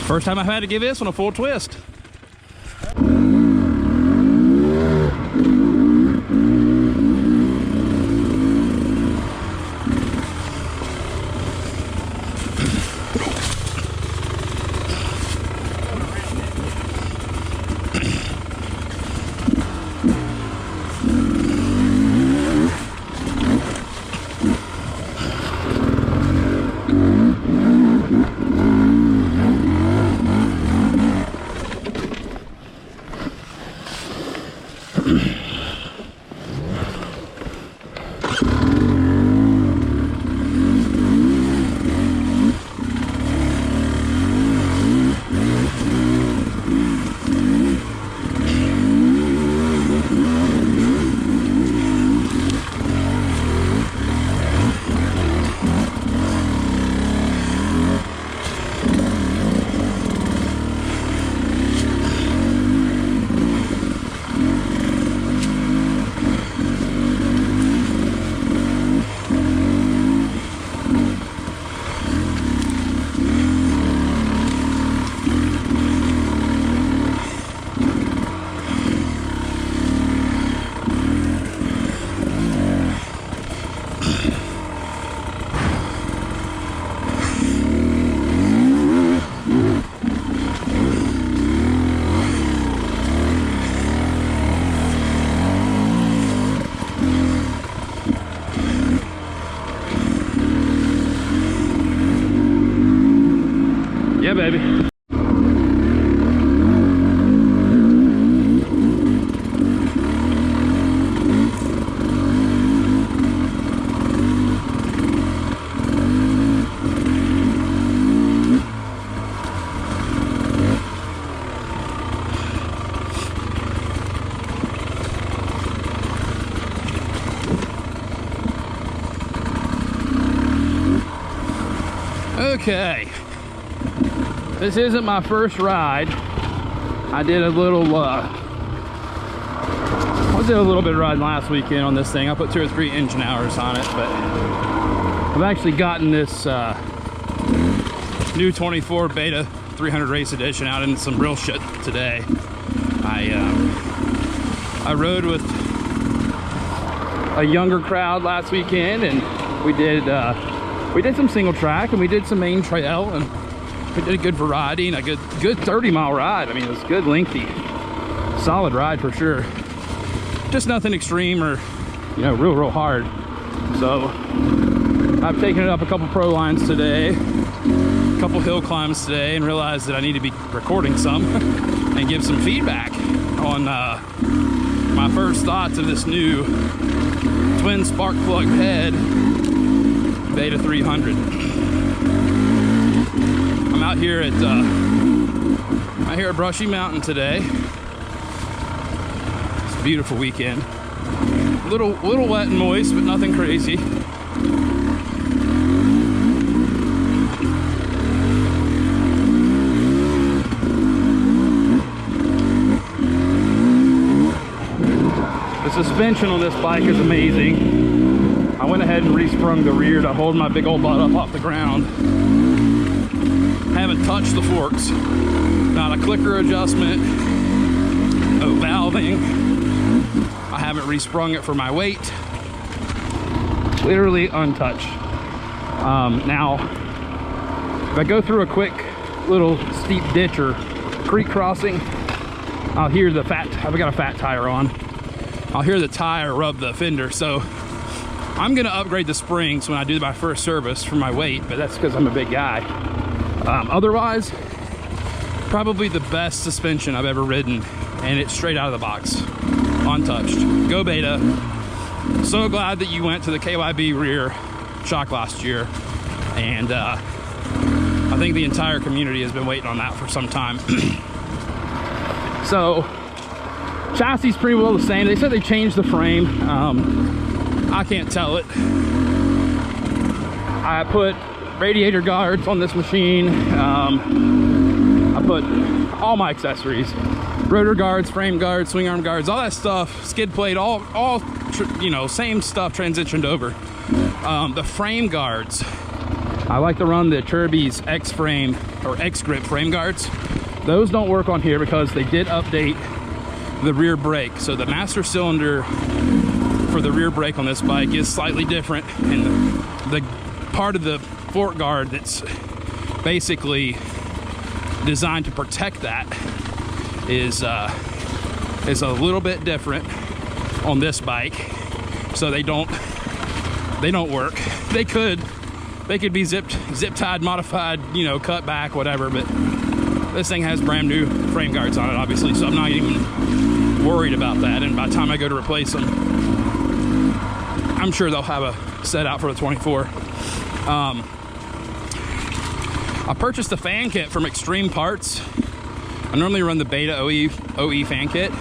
First time I've had to give this one a full twist. Yeah, baby. Okay. This isn't my first ride. I did a little bit of riding last weekend on this thing. I put 2 or 3 engine hours on it, but I've actually gotten this new 24 Beta 300 Race Edition out in some real shit today. I rode with a younger crowd last weekend, and we did some single track and we did some main trail, and we did a good variety and a good 30-mile ride. I mean, it was good, lengthy, solid ride for sure. Just nothing extreme or, you know, real hard. So I've taken it up a couple pro lines today, a couple hill climbs today, and realized that I need to be recording some and give some feedback on my first thoughts of this new twin spark plug head Beta 300. I'm out here at Brushy Mountain today. It's a beautiful weekend. A little wet and moist, but nothing crazy. The suspension on this bike is amazing. I went ahead and resprung the rear to hold my big old butt up off the ground. Haven't touched the forks. Not a clicker adjustment. No valving. I haven't resprung it for my weight. Literally untouched. Now, if I go through a quick little steep ditch or creek crossing, I'll hear the I've got a fat tire on. I'll hear the tire rub the fender. So I'm gonna upgrade the springs when I do my first service for my weight, but that's because I'm a big guy. Otherwise, probably the best suspension I've ever ridden, and it's straight out of the box, untouched. Go Beta. So glad that you went to the KYB rear shock last year, and I think the entire community has been waiting on that for some time. So chassis is pretty well the same. They said they changed the frame. I can't tell it. I put radiator guards on this machine. I I put all my accessories, rotor guards, frame guards, swing arm guards, all that stuff, skid plate, all you know, same stuff transitioned over. The frame guards, I like to run the Turbis X-Frame or X-Grip frame guards. Those don't work on here because they did update the rear brake. So the master cylinder for the rear brake on this bike is slightly different, and the part of the fork guard that's basically designed to protect that is a little bit different on this bike. So they don't work. They could be zip tied, modified, you know, cut back, whatever, but this thing has brand new frame guards on it, obviously, so I'm not even worried about that. And by the time I go to replace them, I'm sure they'll have a set out for the 24. I purchased a fan kit from Extreme Parts. I normally run the Beta OE fan kit.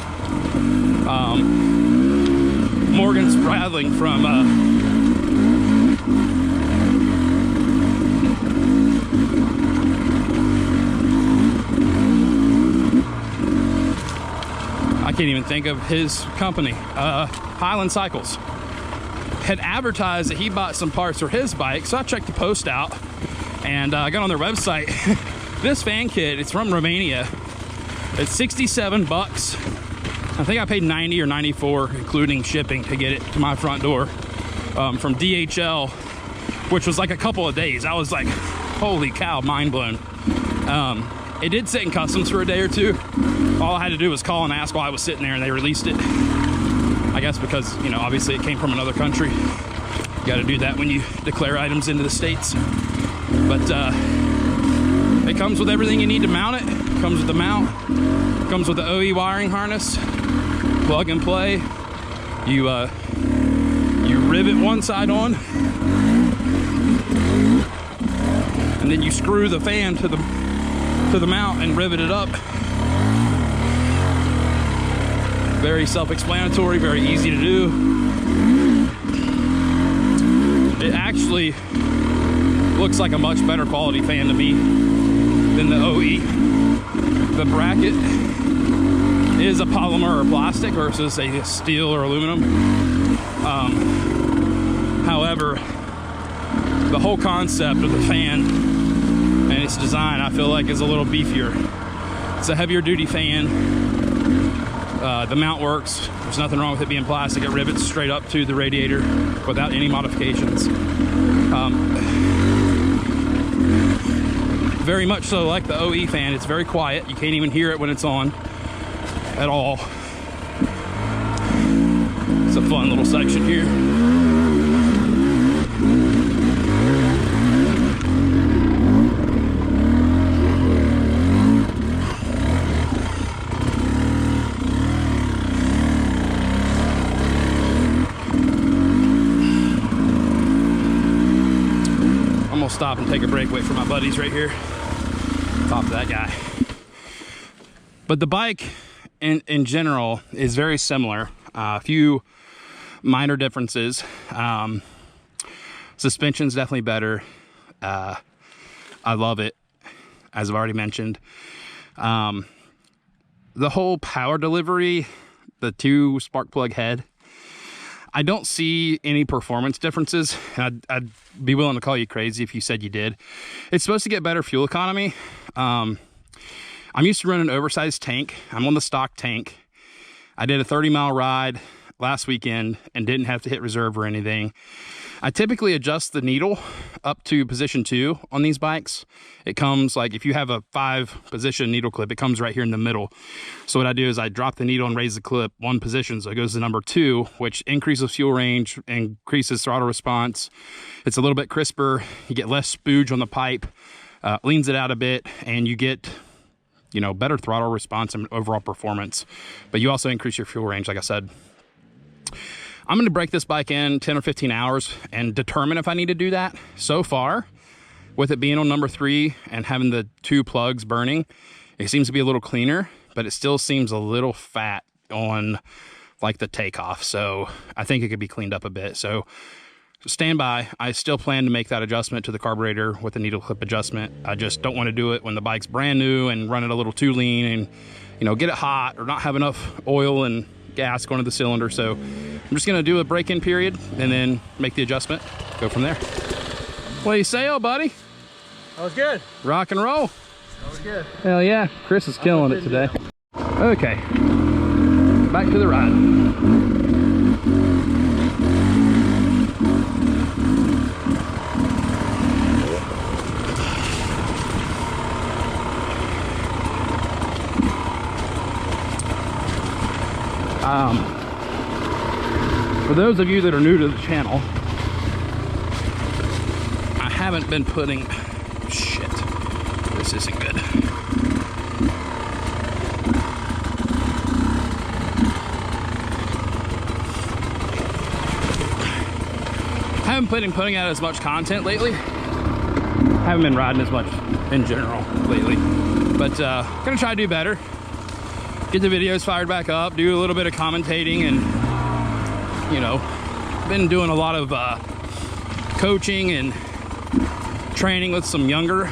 Morgan Spradling from I can't even think of his company, Highland Cycles, had advertised that he bought some parts for his bike. So I checked the post out and I got on their website. This fan kit, it's from Romania. It's 67 bucks. I think I paid 90 or 94, including shipping, to get it to my front door from DHL, which was like a couple of days. I was like, holy cow, mind blown. It did sit in customs for a day or two. All I had to do was call and ask while I was sitting there, and they released it. I guess because, you know, obviously it came from another country. You got to do that when you declare items into the States. But it comes with everything you need to mount it. It comes with the mount. It comes with the OE wiring harness. Plug and play. You rivet one side on, and then you screw the fan to the mount and rivet it up. Very self-explanatory, very easy to do. It actually looks like a much better quality fan to me than the OE. The bracket is a polymer or plastic versus a steel or aluminum. However, the whole concept of the fan and its design, I feel like, is a little beefier. It's a heavier duty fan. The mount works. There's nothing wrong with it being plastic. It rivets straight up to the radiator without any modifications. Very much so like the OE fan. It's very quiet. You can't even hear it when it's on at all. It's a fun little section here. Stop and take a break, wait for my buddies right here. Talk to that guy. But the bike in general is very similar. A few minor differences. Suspension's definitely better. I love it, as I've already mentioned. The whole power delivery, the 2 spark plug head, I don't see any performance differences. I'd be willing to call you crazy if you said you did. It's supposed to get better fuel economy. I'm used to running an oversized tank. I'm on the stock tank. I did a 30-mile ride last weekend and didn't have to hit reserve or anything. I typically adjust the needle up to position 2 on these bikes. It comes like, if you have a 5-position needle clip, it comes right here in the middle. So what I do is I drop the needle and raise the clip 1 position, so it goes to number 2, which increases fuel range, increases throttle response. It's a little bit crisper. You get less spooge on the pipe, leans it out a bit, and you get, you know, better throttle response and overall performance. But you also increase your fuel range, like I said. I'm going to break this bike in 10 or 15 hours and determine if I need to do that. So far, with it being on number 3 and having the 2 plugs burning, it seems to be a little cleaner, but it still seems a little fat on like the takeoff. So I think it could be cleaned up a bit. So stand by. I still plan to make that adjustment to the carburetor with the needle clip adjustment. I just don't want to do it when the bike's brand new and run it a little too lean and, you know, get it hot or not have enough oil and gas going to the cylinder. So I'm just going to do a break-in period and then make the adjustment, go from there. What do you say, oh buddy? That was good. Rock and roll. That was good. Hell yeah, Chris is killing it today. Okay, back to the ride. For those of you that are new to the channel, I haven't been putting, shit, this isn't good. I haven't been putting out as much content lately. Haven't been riding as much in general lately, but gonna try to do better. Get the videos fired back up, do a little bit of commentating, and you know, been doing a lot of coaching and training with some younger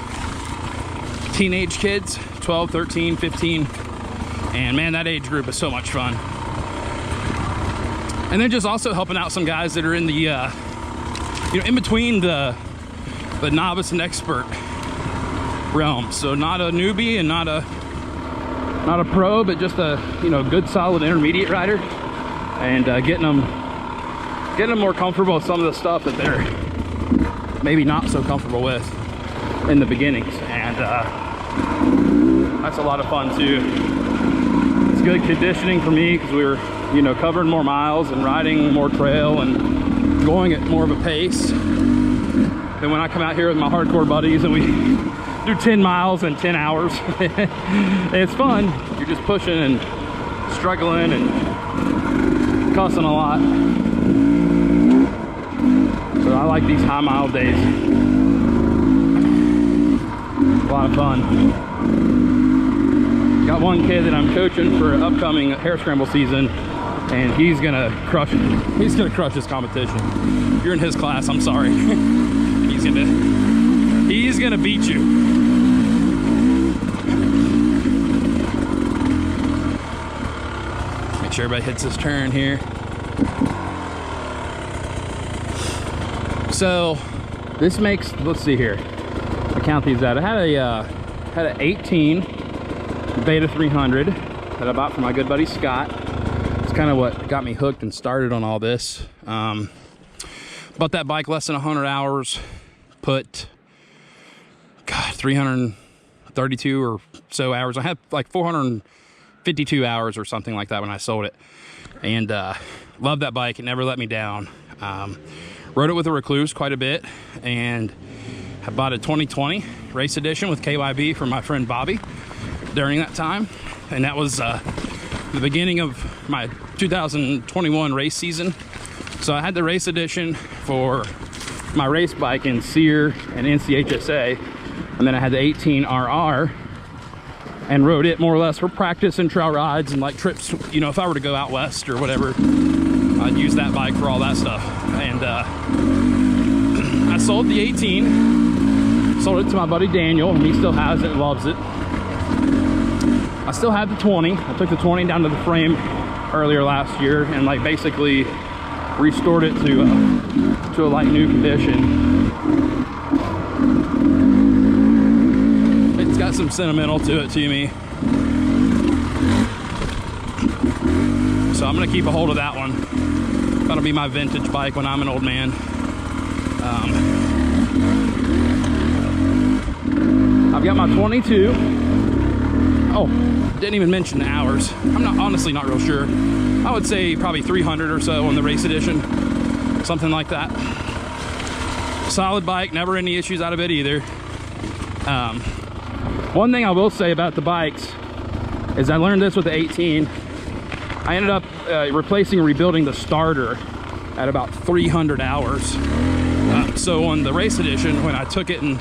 teenage kids, 12, 13, 15, and man, that age group is so much fun. And then just also helping out some guys that are in the you know, in between the novice and expert realm. So not a newbie and not a pro, but just a, you know, good solid intermediate rider, and getting them more comfortable with some of the stuff that they're maybe not so comfortable with in the beginnings. And that's a lot of fun too. It's good conditioning for me because we were, you know, covering more miles and riding more trail and going at more of a pace than when I come out here with my hardcore buddies and we do 10 miles in 10 hours. It's fun. You're just pushing and struggling and cussing a lot. So I like these high mile days. A lot of fun. Got one kid that I'm coaching for upcoming hare scramble season, and he's gonna crush it. He's gonna crush this competition. If you're in his class, I'm sorry. He's gonna beat you. Make sure everybody hits this turn here. So this makes, let's see here, I count these out. I had an 18 Beta 300 that I bought from my good buddy Scott. It's kind of what got me hooked and started on all this. Bought that bike less than 100 hours, put 332 or so hours. I had like 452 hours or something like that when I sold it, and loved that bike. It never let me down. Rode it with a Recluse quite a bit, and I bought a 2020 race edition with KYB from my friend Bobby during that time, and that was the beginning of my 2021 race season. So I had the race edition for my race bike in SEER and NCHSA, and then I had the 18 RR and rode it more or less for practice and trail rides and like trips. You know, if I were to go out west or whatever, I'd use that bike for all that stuff. And I sold the 18, sold it to my buddy Daniel, and he still has it, loves it. I still have the 20. I took the 20 down to the frame earlier last year and like basically restored it to a like new condition. It's got some sentimental to it to me, so I'm gonna keep a hold of that one. That'll be my vintage bike when I'm an old man. I've got my 22. Oh, didn't even mention the hours. I'm honestly not real sure. I would say probably 300 or so on the race edition, something like that. Solid bike, never any issues out of it either. One thing I will say about the bikes is I learned this with the 18. I ended up replacing and rebuilding the starter at about 300 hours. So on the race edition, when I took it and,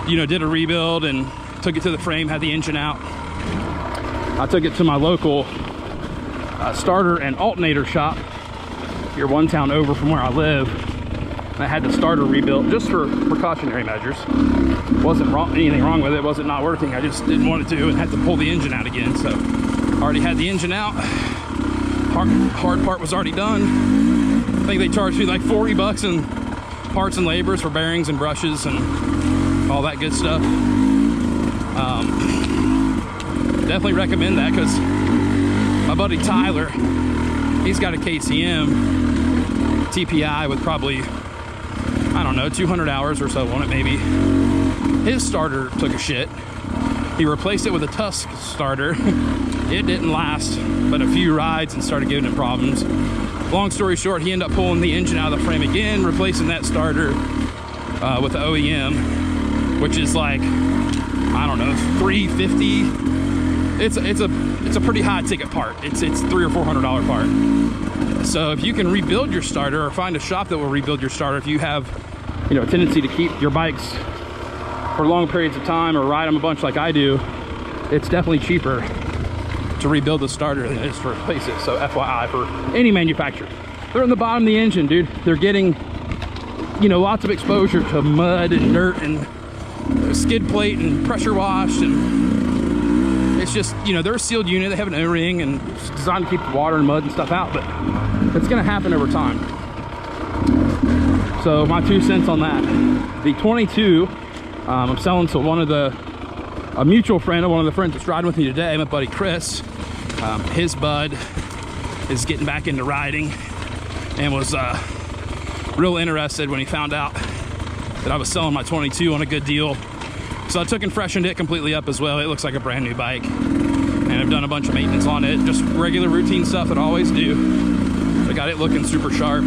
you know, did a rebuild and took it to the frame, had the engine out, I took it to my local starter and alternator shop here one town over from where I live, I had the starter rebuilt just for precautionary measures. Wasn't anything wrong with it, wasn't not working. I just didn't want it to and had to pull the engine out again. So already had the engine out. Hard part was already done. I think they charged me like 40 bucks in parts and labors for bearings and brushes and all that good stuff. Definitely recommend that because my buddy Tyler, he's got a KTM TPI with probably, I don't know, 200 hours or so on it maybe. His starter took a shit. He replaced it with a Tusk starter. It didn't last but a few rides and started giving him problems. Long story short, he ended up pulling the engine out of the frame again, replacing that starter with the OEM, which is like, I don't know, $350. It's a pretty high ticket part. It's $300 or $400 part. So if you can rebuild your starter or find a shop that will rebuild your starter, if you have, you know, a tendency to keep your bikes for long periods of time or ride them a bunch like I do, it's definitely cheaper to rebuild the starter than it is to replace it. So FYI for any manufacturer. They're in the bottom of the engine, dude. They're getting, you know, lots of exposure to mud and dirt and skid plate and pressure washed, and it's just, you know, they're a sealed unit. They have an O-ring and it's designed to keep the water and mud and stuff out, but it's gonna happen over time. So my 2 cents on that. The 22, I'm selling to a mutual friend of one of the friends that's riding with me today, my buddy Chris. His bud is getting back into riding and was real interested when he found out that I was selling my 22 on a good deal. So I took and freshened it completely up as well. It looks like a brand new bike. And I've done a bunch of maintenance on it, just regular routine stuff that I always do. I got it looking super sharp.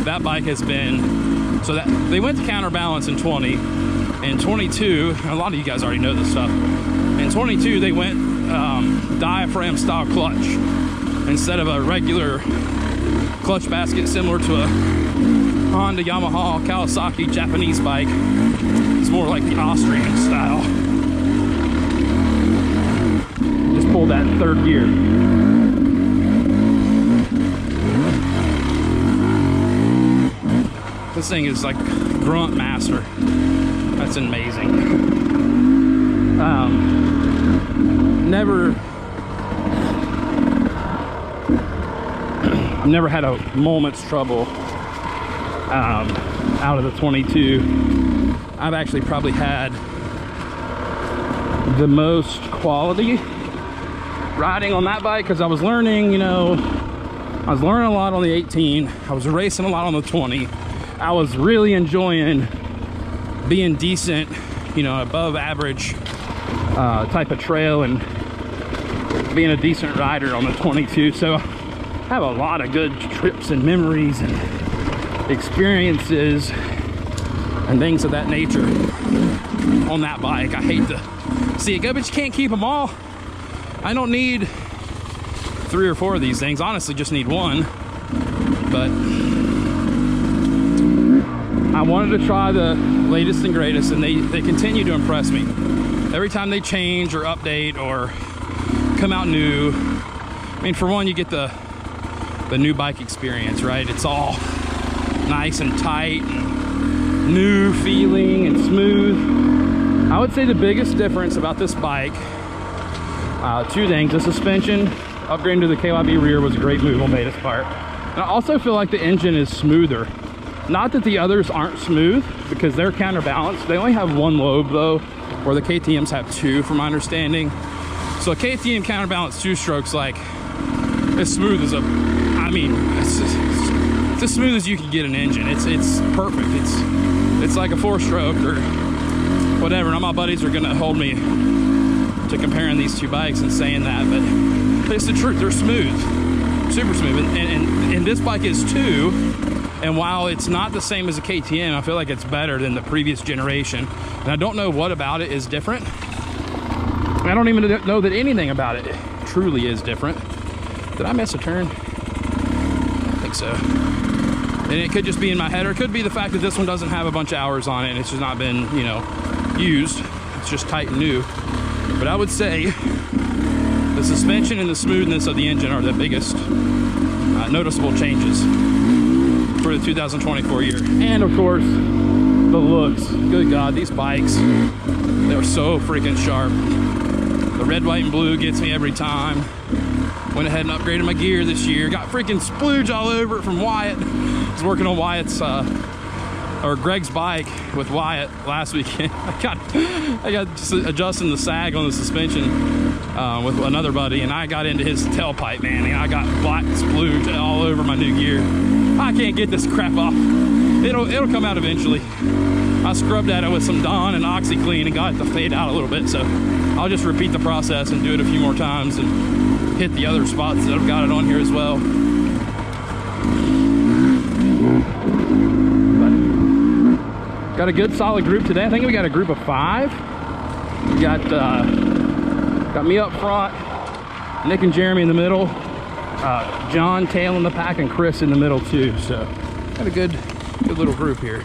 That bike has been, so that they went to counterbalance in 20. In 22, a lot of you guys already know this stuff. In 22, they went diaphragm style clutch instead of a regular clutch basket similar to a Honda, Yamaha, Kawasaki Japanese bike. It's more like the Austrian style. Just pulled that in third gear. This thing is like grunt master. That's amazing. Never had a moment's trouble out of the 22. I've actually probably had the most quality riding on that bike because I was learning, you know, I was learning a lot on the 18. I was racing a lot on the 20. I was really enjoying being decent, you know, above average type of trail and being a decent rider on the 22. So I have a lot of good trips and memories and experiences and things of that nature on that bike. I hate to see it go, but you can't keep them all. I don't need 3 or 4 of these things. Honestly, just need one. But I wanted to try the latest and greatest, and they continue to impress me. Every time they change or update or come out new, I mean, for one, you get the new bike experience, right? It's all nice and tight and new feeling and smooth. I would say the biggest difference about this bike, 2 things. The suspension, upgrading to the KYB rear was a great move on Beta's part. And I also feel like the engine is smoother. Not that the others aren't smooth, because they're counterbalanced. They only have 1 lobe though, where the KTMs have 2 from my understanding. So a KTM counterbalanced 2-stroke's like as smooth as it's as smooth as you can get an engine. It's perfect. It's like a 4-stroke or whatever. Now my buddies are gonna hold me to comparing these 2 bikes and saying that, but it's the truth. They're smooth, super smooth, and this bike is too. And while it's not the same as a KTM, I feel like it's better than the previous generation. And I don't know what about it is different. I don't even know that anything about it truly is different. Did I miss a turn? I think so. And it could just be in my head, or it could be the fact that this one doesn't have a bunch of hours on it and it's just not been, you know, used. It's just tight and new. But I would say the suspension and the smoothness of the engine are the biggest noticeable changes for the 2024 year. And of course, the looks. Good God, these bikes, they're so freaking sharp. The red, white, and blue gets me every time. Went ahead and upgraded my gear this year. Got freaking splooge all over it from Wyatt. I was working on Wyatt's, or Greg's bike with Wyatt last weekend. I got just adjusting the sag on the suspension with another buddy, and I got into his tailpipe, man, and I got black splooge all over my new gear. I can't get this crap off. It'll come out eventually. I scrubbed at it with some Dawn and OxyClean and got it to fade out a little bit, so I'll just repeat the process and do it a few more times and hit the other spots that I've got it on here as well. But got a good solid group today. I think we got a group of 5. We got me up front, Nick and Jeremy in the middle, John tailing the pack, and Chris in the middle too. So got a good little group here.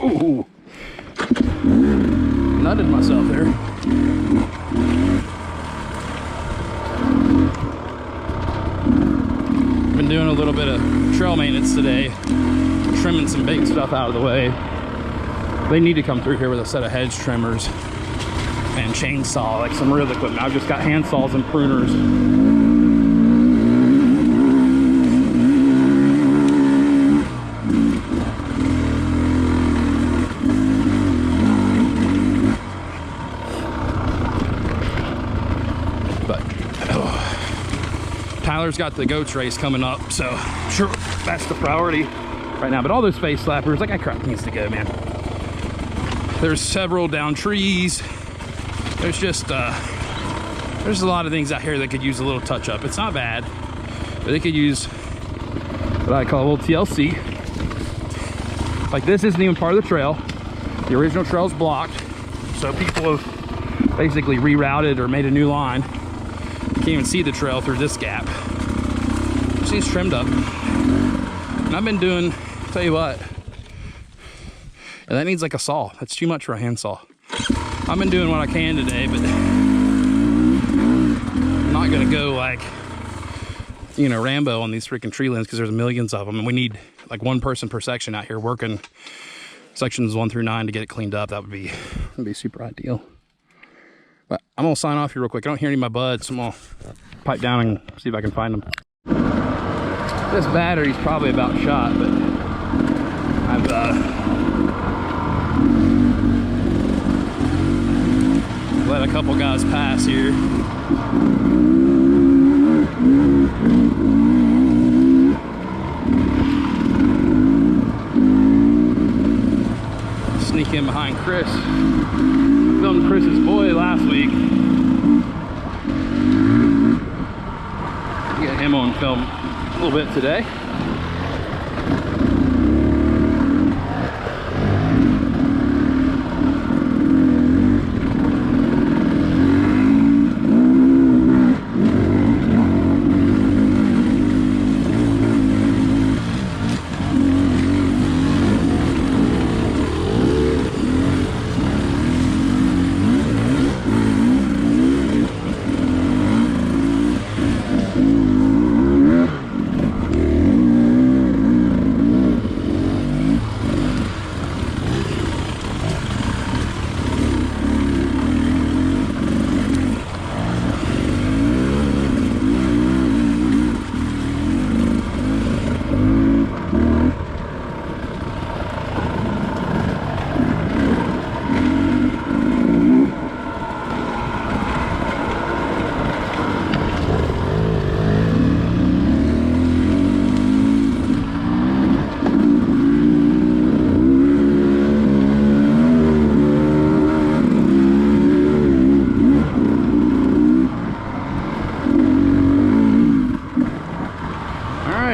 Ooh, nutted myself there. Been doing a little bit of trail maintenance today, trimming some big stuff out of the way. They need to come through here with a set of hedge trimmers and chainsaw, like some real equipment. I've just got hand saws and pruners. But Tyler's got the goats race coming up, so sure, that's the priority right now. But all those face slappers, like, that crap needs to go, man. There's several down trees. There's just there's a lot of things out here that could use a little touch up. It's not bad, but they could use what I call a little TLC. Like, this isn't even part of the trail. The original trail's blocked, so people have basically rerouted or made a new line. You can't even see the trail through this gap. Just needs trimmed up. And I've been doing, tell you what, and that needs like a saw. That's too much for a hand saw. I've been doing what I can today, but I'm not gonna go like, you know, Rambo on these freaking tree limbs, because there's millions of them, and we need like one person per section out here working sections 1 through 9 to get it cleaned up. That'd be super ideal. But I'm gonna sign off here real quick. I don't hear any of my buds, so I'm gonna pipe down and see if I can find them. This battery's probably about shot, but I've let a couple guys pass here. Sneak in behind Chris. I filmed Chris's boy last week. Get him on film a little bit today.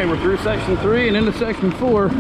We're through section 3 and into section 4.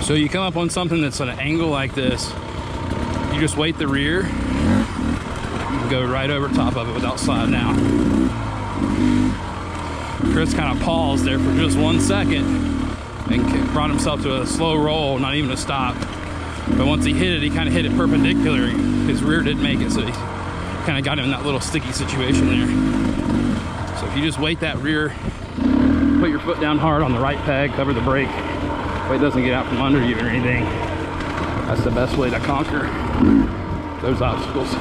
So you come up on something that's at an angle like this, you just weight the rear, and go right over top of it without sliding out. Chris kind of paused there for just 1 second and brought himself to a slow roll, not even a stop. But once he hit it, he kind of hit it perpendicular. His rear didn't make it, so he kind of got him in that little sticky situation there. So if you just weight that rear, put your foot down hard on the right peg, cover the brake, so it doesn't get out from under you or anything. That's the best way to conquer those obstacles.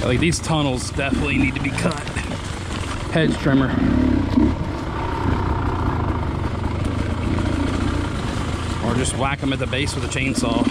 Like, these tunnels definitely need to be cut. Hedge trimmer. Or just whack them at the base with a chainsaw.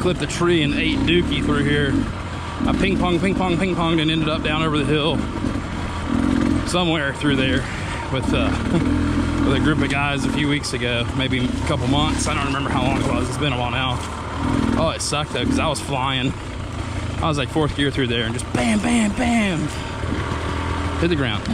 clipped a tree and ate dookie through here. I ping pong, ping pong, ping ponged and ended up down over the hill somewhere through there with a group of guys a few weeks ago, maybe a couple months. I don't remember how long it was. It's been a while now. Oh, it sucked though, because I was flying. I was like 4th gear through there and just bam, bam, bam, hit the ground.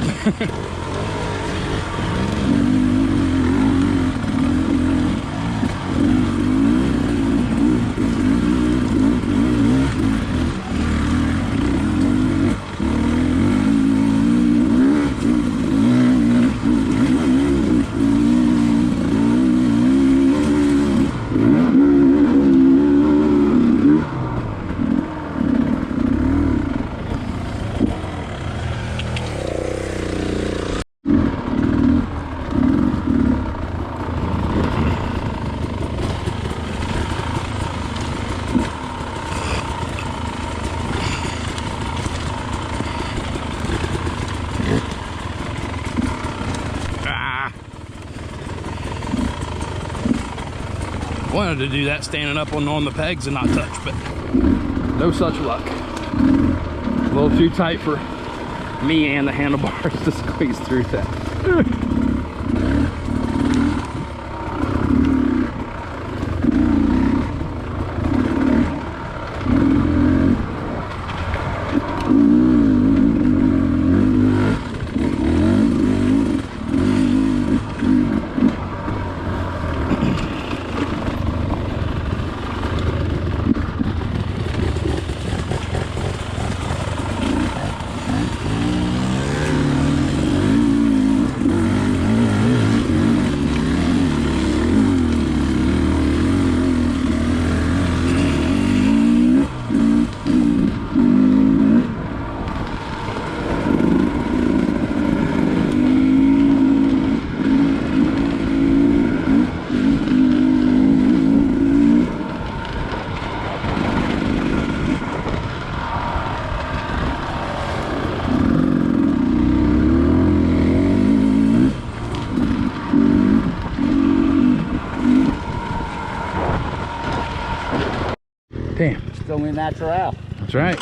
Wanted to do that standing up on the pegs and not touch, but no such luck. A little too tight for me and the handlebars to squeeze through that. Damn. Still in natural. That's right.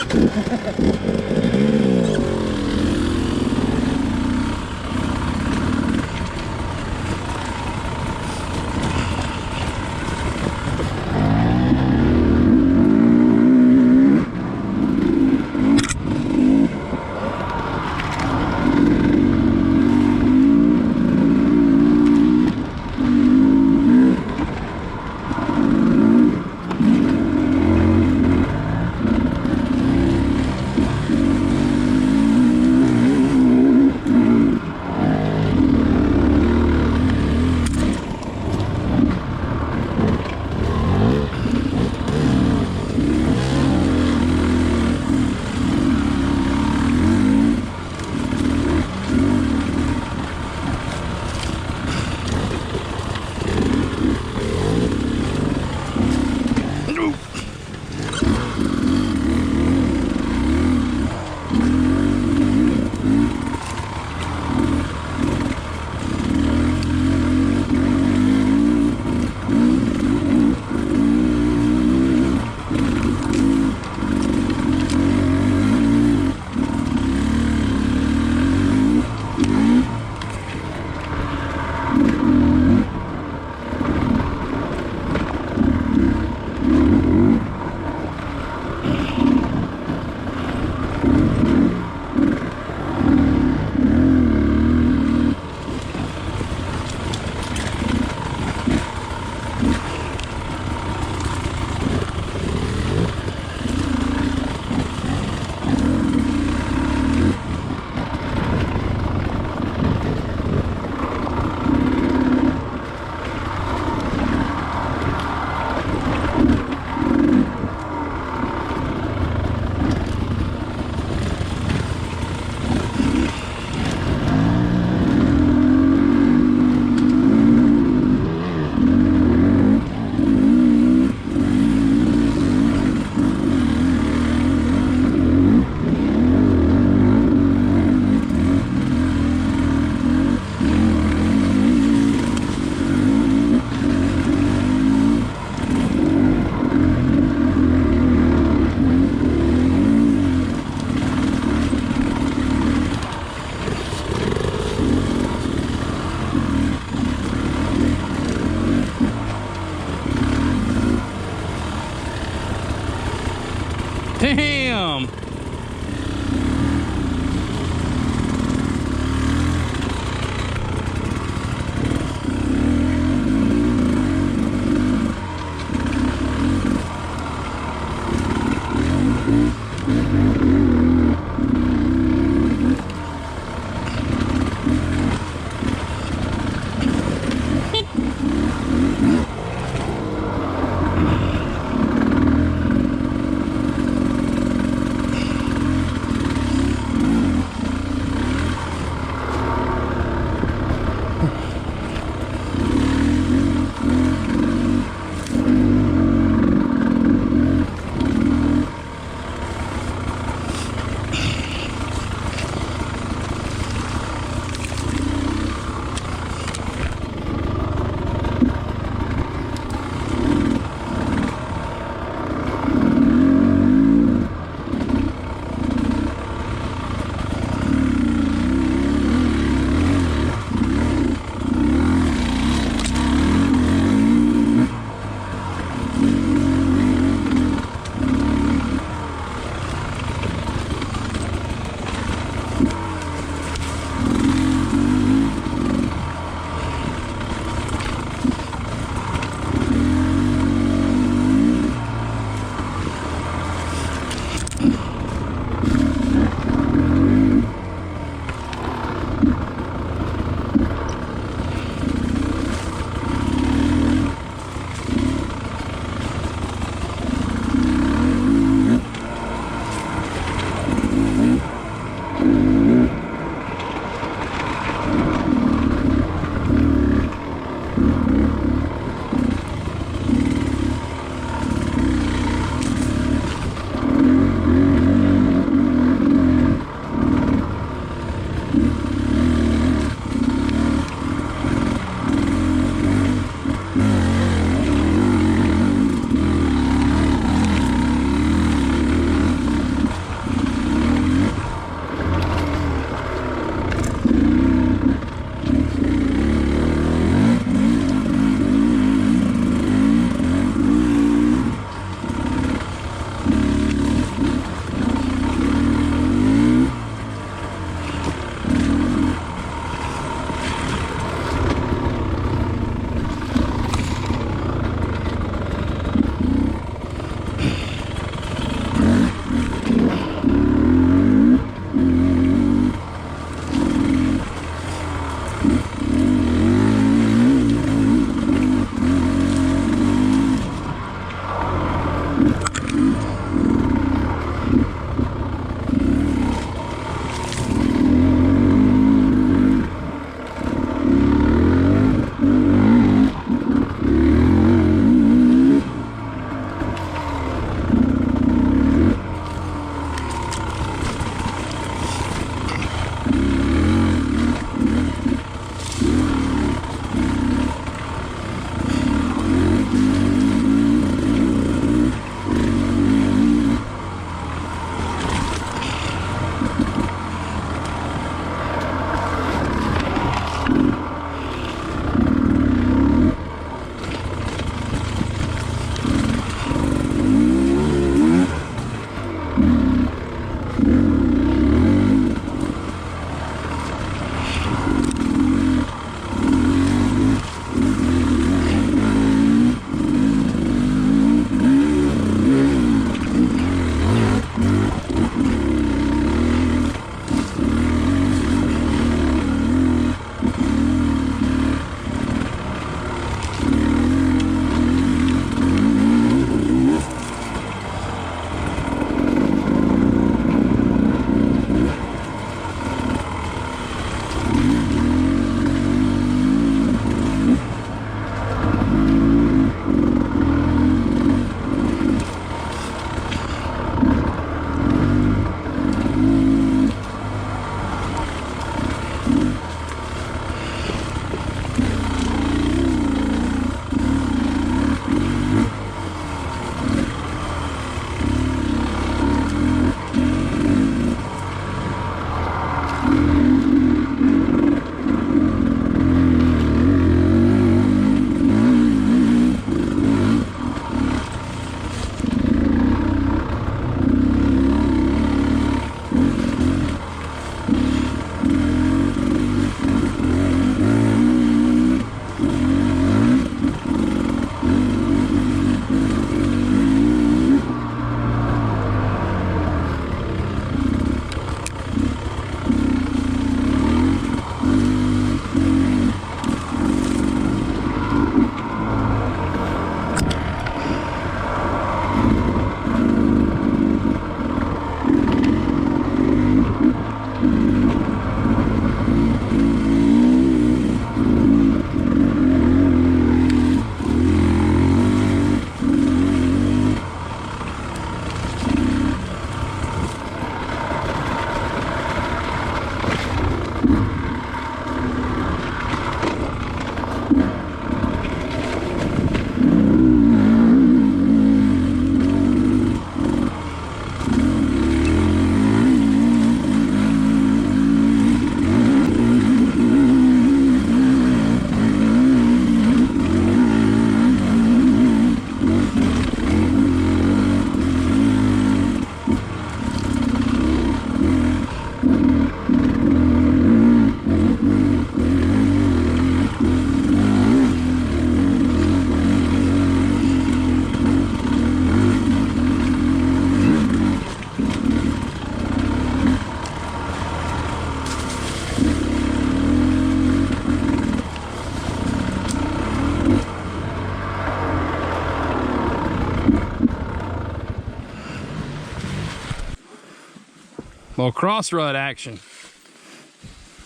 Well, cross rut action.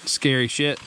Scary shit.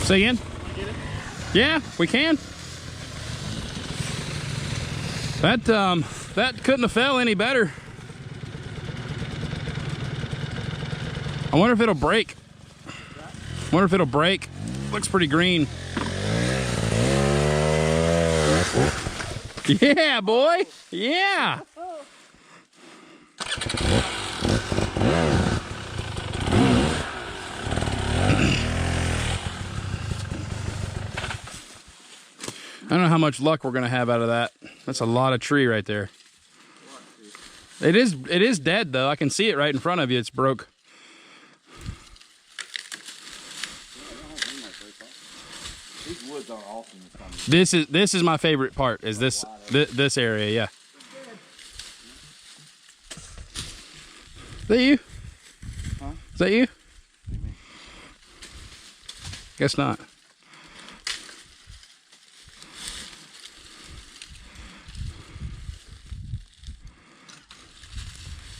Say again? Yeah, we can. That couldn't have fell any better. I wonder if it'll break. Looks pretty green. Yeah, boy. Yeah. I don't know how much luck we're gonna have out of that. That's a lot of tree right there. It is dead though. I can see it right in front of you. It's broke. These woods are awesome. This is my favorite part. Is this area? Yeah. Is that you? Huh? Is that you? Guess not.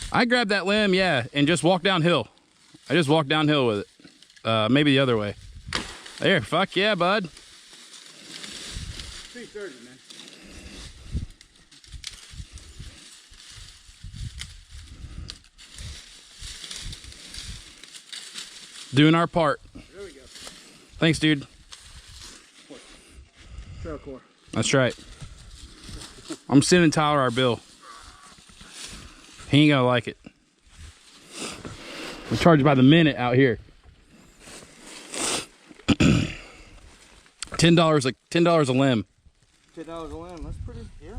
I grabbed that limb, yeah, and just walked downhill. I just walked downhill with it. Maybe the other way. There, fuck yeah, bud. 330, man. Doing our part. There we go. Thanks, dude. Trail core. That's right. I'm sending Tyler our bill. He ain't gonna like it. We charge by the minute out here. $10 $10 a limb. $10 a limb. That's pretty. Yeah.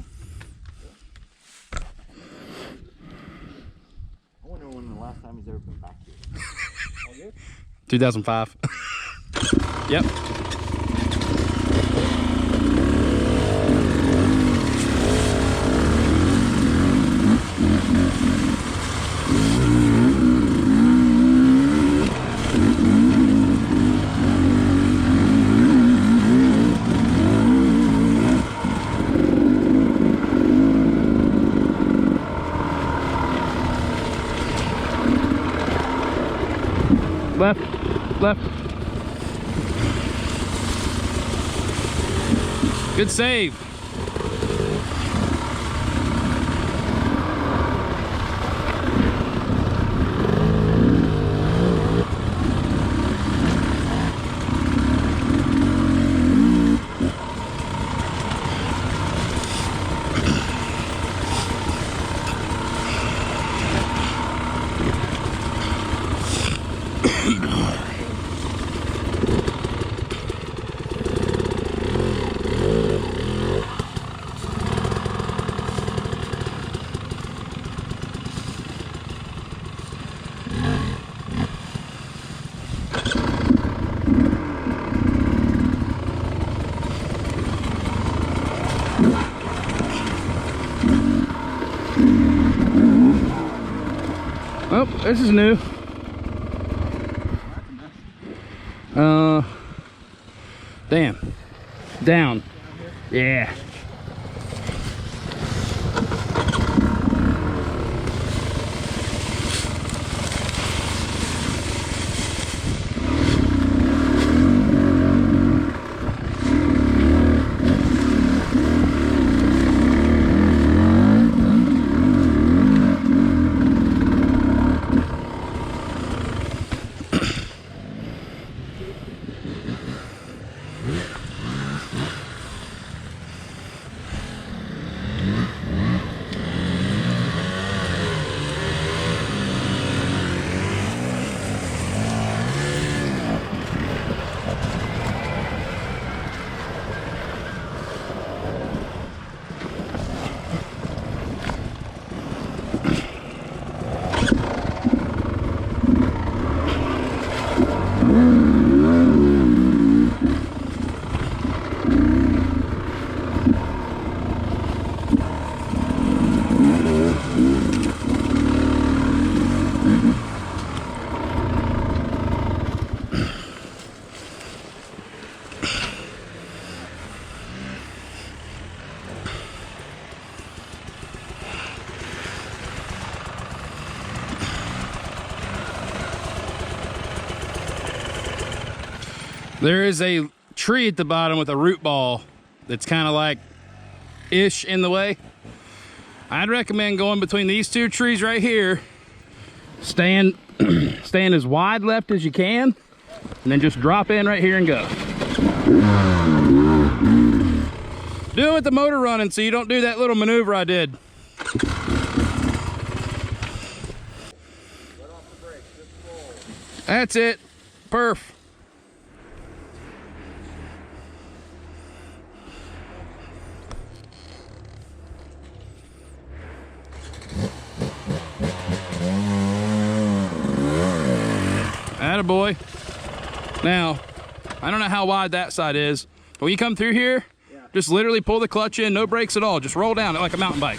I wonder when the last time he's ever been back here. All good? 2005. Yep. Left. Good save. Oh, this is new. Damn. Down. Yeah. There is a tree at the bottom with a root ball that's kind of like ish in the way. I'd recommend going between these two trees right here. Stand as wide left as you can, and then just drop in right here and go. Do it with the motor running so you don't do that little maneuver I did. That's it. Perf. Attaboy. Now, I don't know how wide that side is, but when you come through here, just literally pull the clutch in, no brakes at all. Just roll down it like a mountain bike.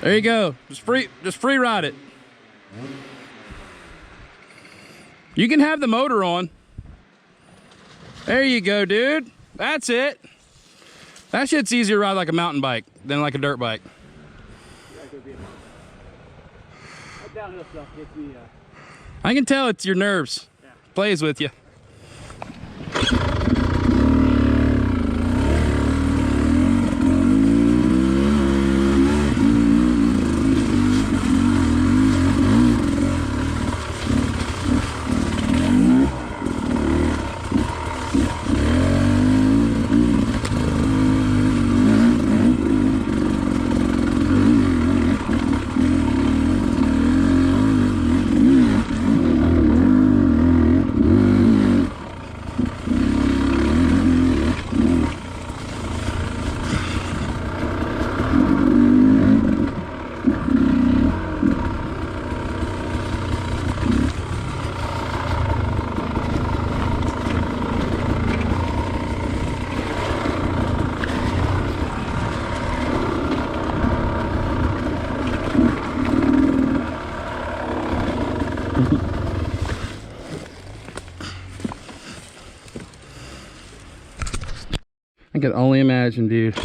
There you go. Just free ride it. You can have the motor on. There you go, dude. That's it. That shit's easier to ride like a mountain bike than like a dirt bike. That downhill stuff gets me. I can tell it's your nerves. Yeah. Plays with you. I can only imagine, dude.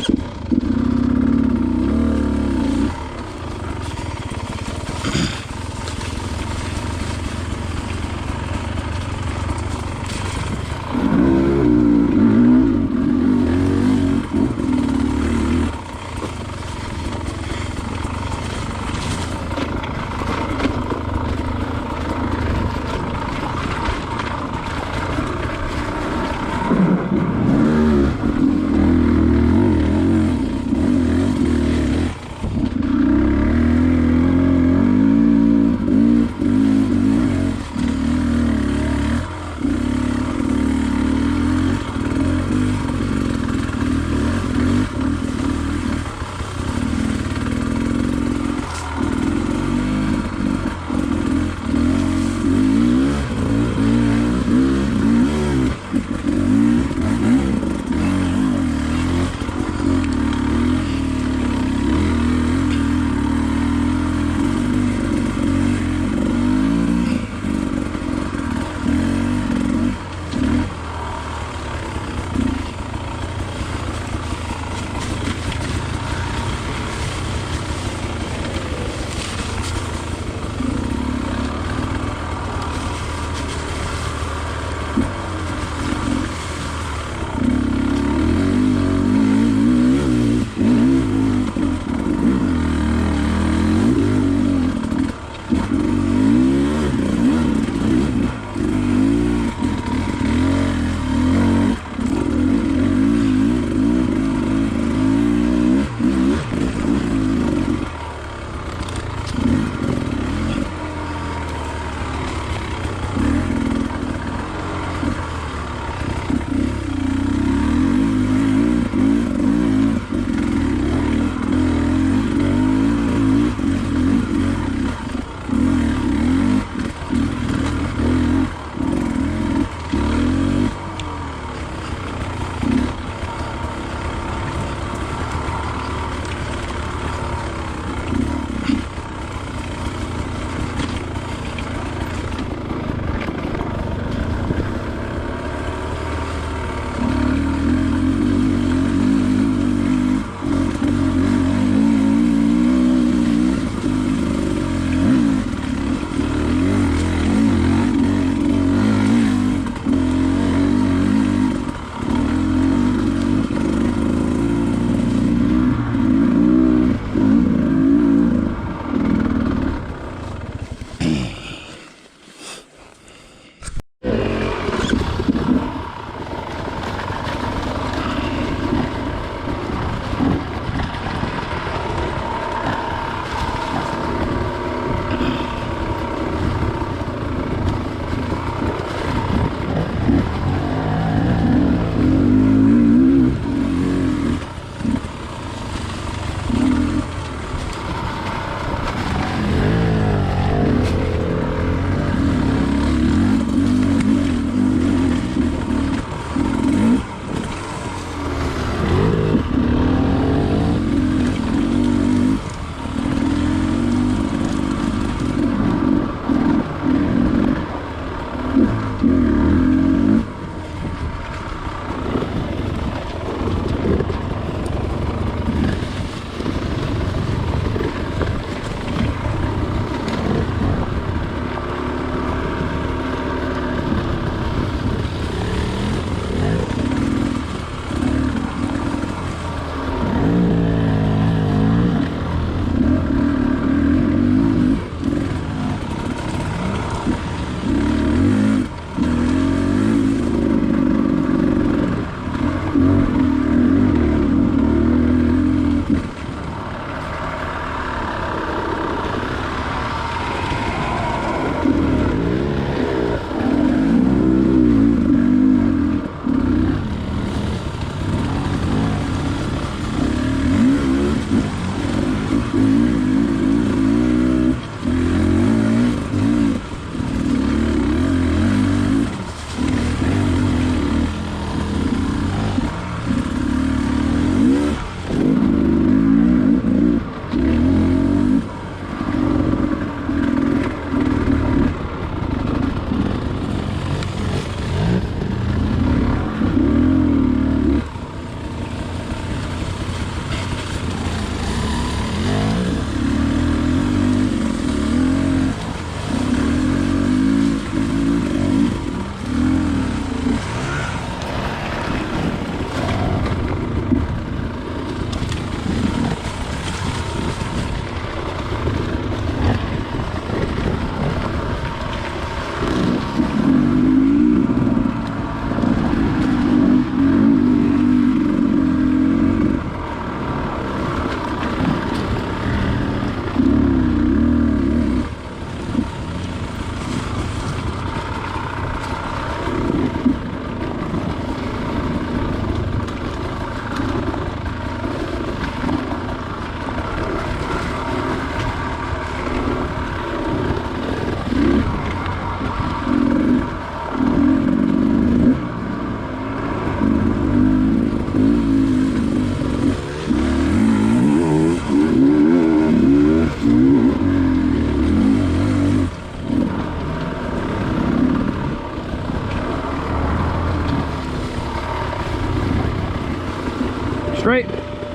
Straight,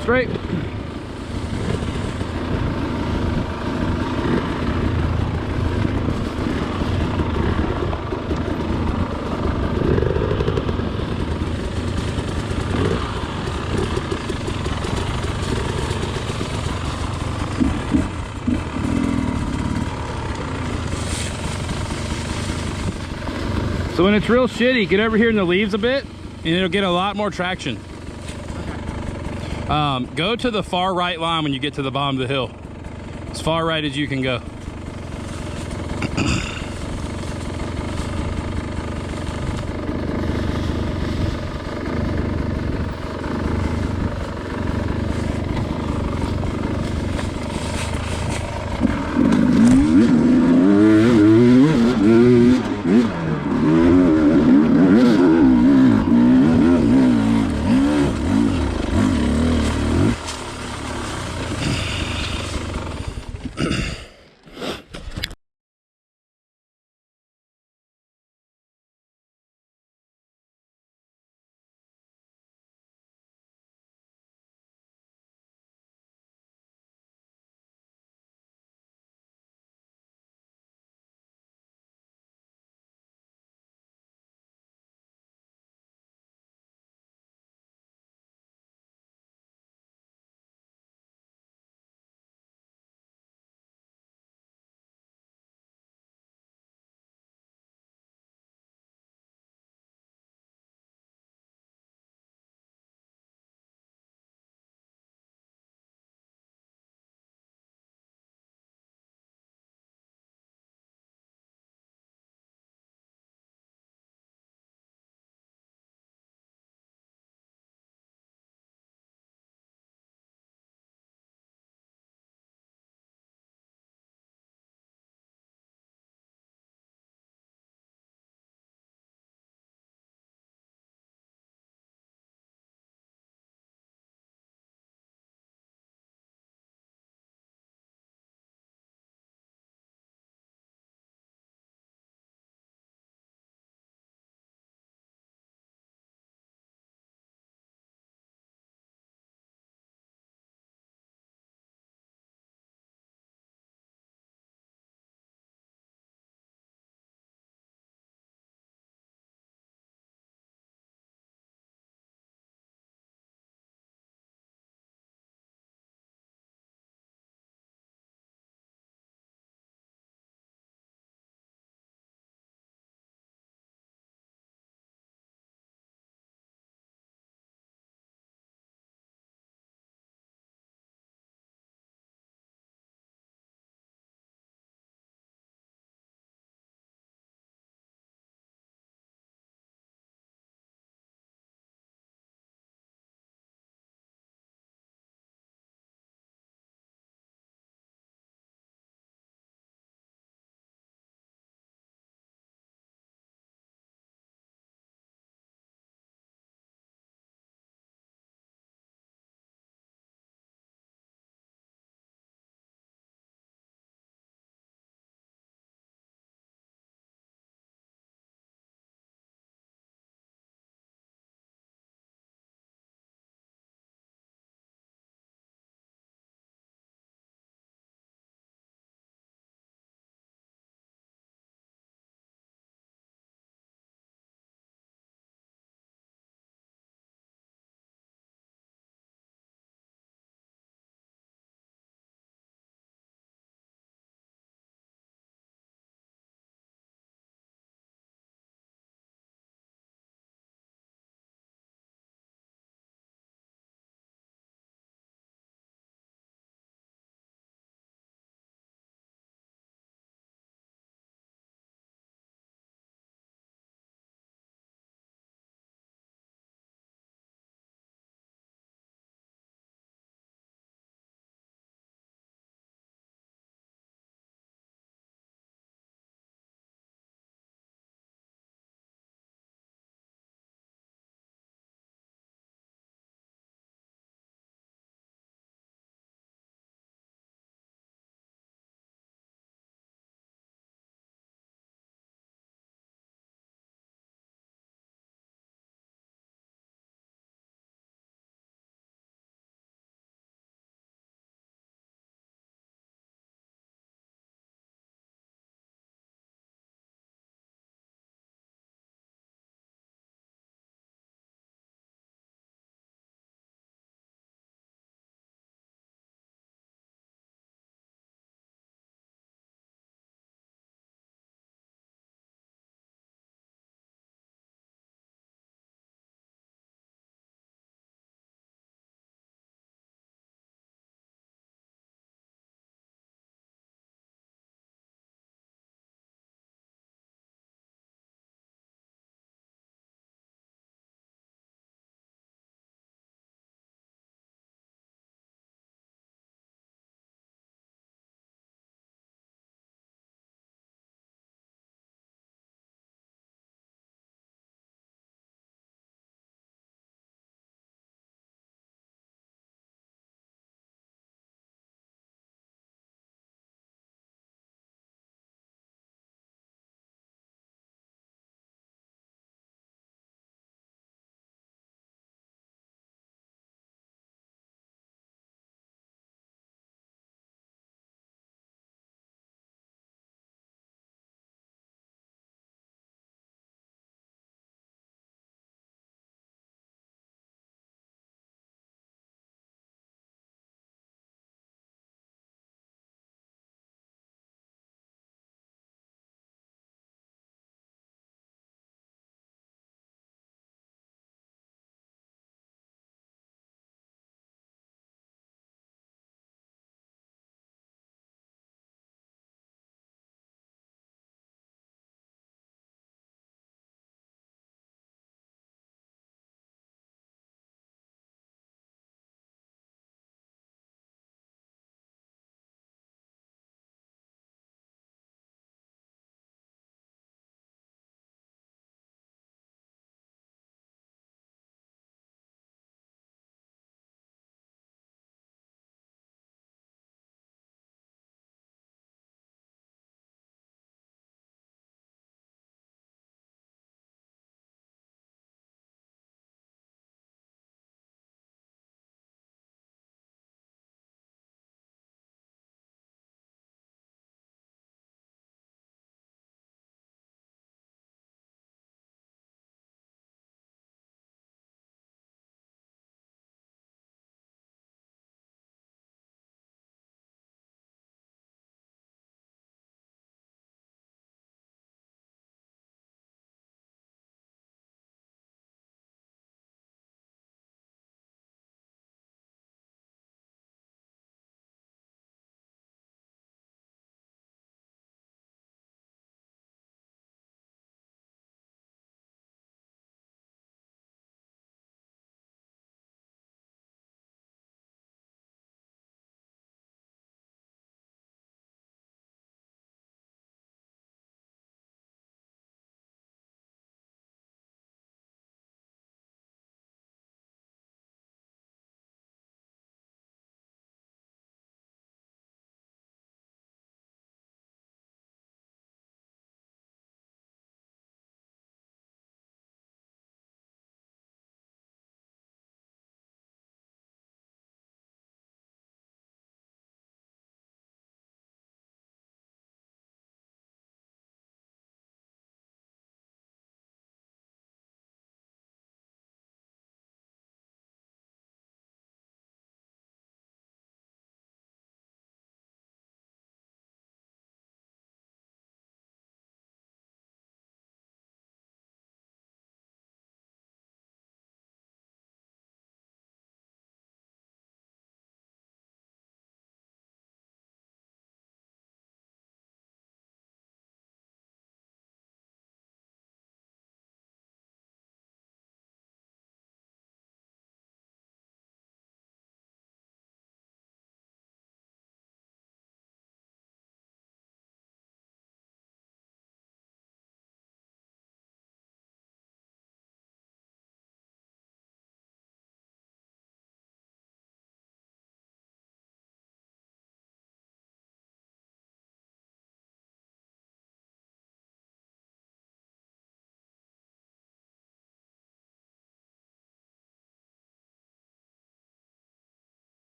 straight. So when it's real shitty, get over here in the leaves a bit and it'll get a lot more traction. Go to the far right line when you get to the bottom of the hill. As far right as you can go.